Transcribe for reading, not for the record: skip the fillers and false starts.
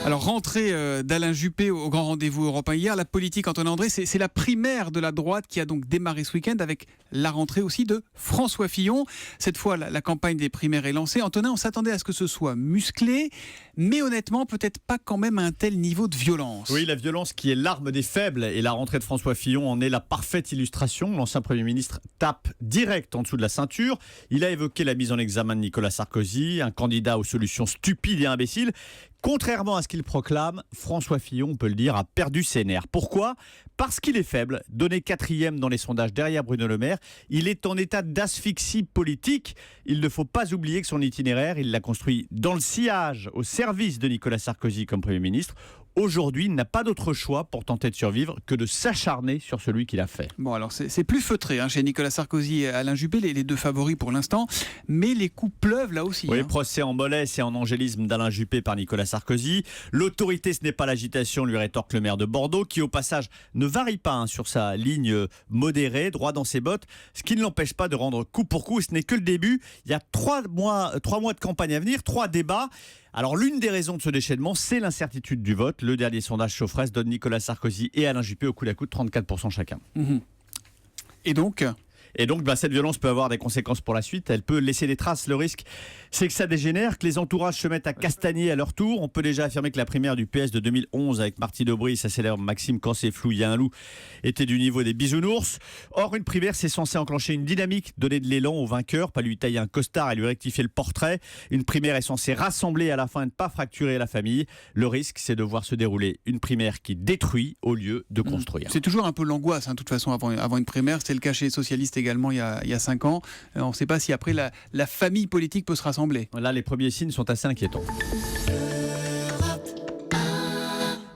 Alors, rentrée d'Alain Juppé au grand rendez-vous européen hier, la politique, Antoine André, c'est la primaire de la droite qui a donc démarré ce week-end avec la rentrée aussi de François Fillon. Cette fois, la campagne des primaires est lancée. Antonin, on s'attendait à ce que ce soit musclé, mais honnêtement, peut-être pas quand même à un tel niveau de violence. Oui, la violence qui est l'arme des faibles, et la rentrée de François Fillon en est la parfaite illustration. L'ancien Premier ministre tape direct en dessous de la ceinture. Il a évoqué la mise en examen de Nicolas Sarkozy, un candidat aux solutions stupides et imbéciles. Contrairement à ce qu'il proclame, François Fillon, on peut le dire, a perdu ses nerfs. Pourquoi ? Parce qu'il est faible, donné 4e dans les sondages derrière Bruno Le Maire. Il est en état d'asphyxie politique. Il ne faut pas oublier que son itinéraire, il l'a construit dans le sillage, au service de Nicolas Sarkozy comme Premier ministre. Aujourd'hui, il n'a pas d'autre choix pour tenter de survivre que de s'acharner sur celui qu'il a fait. Bon, alors c'est plus feutré chez Nicolas Sarkozy et Alain Juppé, les deux favoris pour l'instant, mais les coups pleuvent là aussi. Oui, procès en mollesse et en angélisme d'Alain Juppé par Nicolas Sarkozy. L'autorité, ce n'est pas l'agitation, lui rétorque le maire de Bordeaux, qui au passage ne varie pas sur sa ligne modérée, droit dans ses bottes, ce qui ne l'empêche pas de rendre coup pour coup. Ce n'est que le début. Il y a 3 mois de campagne à venir, 3 débats. Alors l'une des raisons de ce déchaînement, c'est l'incertitude du vote. Le dernier sondage Chaufferesse donne Nicolas Sarkozy et Alain Juppé au coude à coude 34% chacun. Et donc cette violence peut avoir des conséquences pour la suite. Elle peut laisser des traces. Le risque, c'est que ça dégénère, que les entourages se mettent à castagner à leur tour. On peut déjà affirmer que la primaire du PS de 2011 avec Martine Aubry et sa célèbre Maxime quand c'est flou, il y a un loup, était du niveau des bisounours. Or, une primaire, c'est censé enclencher une dynamique, donner de l'élan au vainqueur, pas lui tailler un costard et lui rectifier le portrait. Une primaire est censée rassembler à la fin et ne pas fracturer la famille. Le risque, c'est de voir se dérouler une primaire qui détruit au lieu de construire. C'est toujours un peu l'angoisse, de toute façon, avant une primaire. C'était le cas chez les socialistes également il y a 5 ans. On ne sait pas si après la famille politique peut se rassembler. Là, les premiers signes sont assez inquiétants.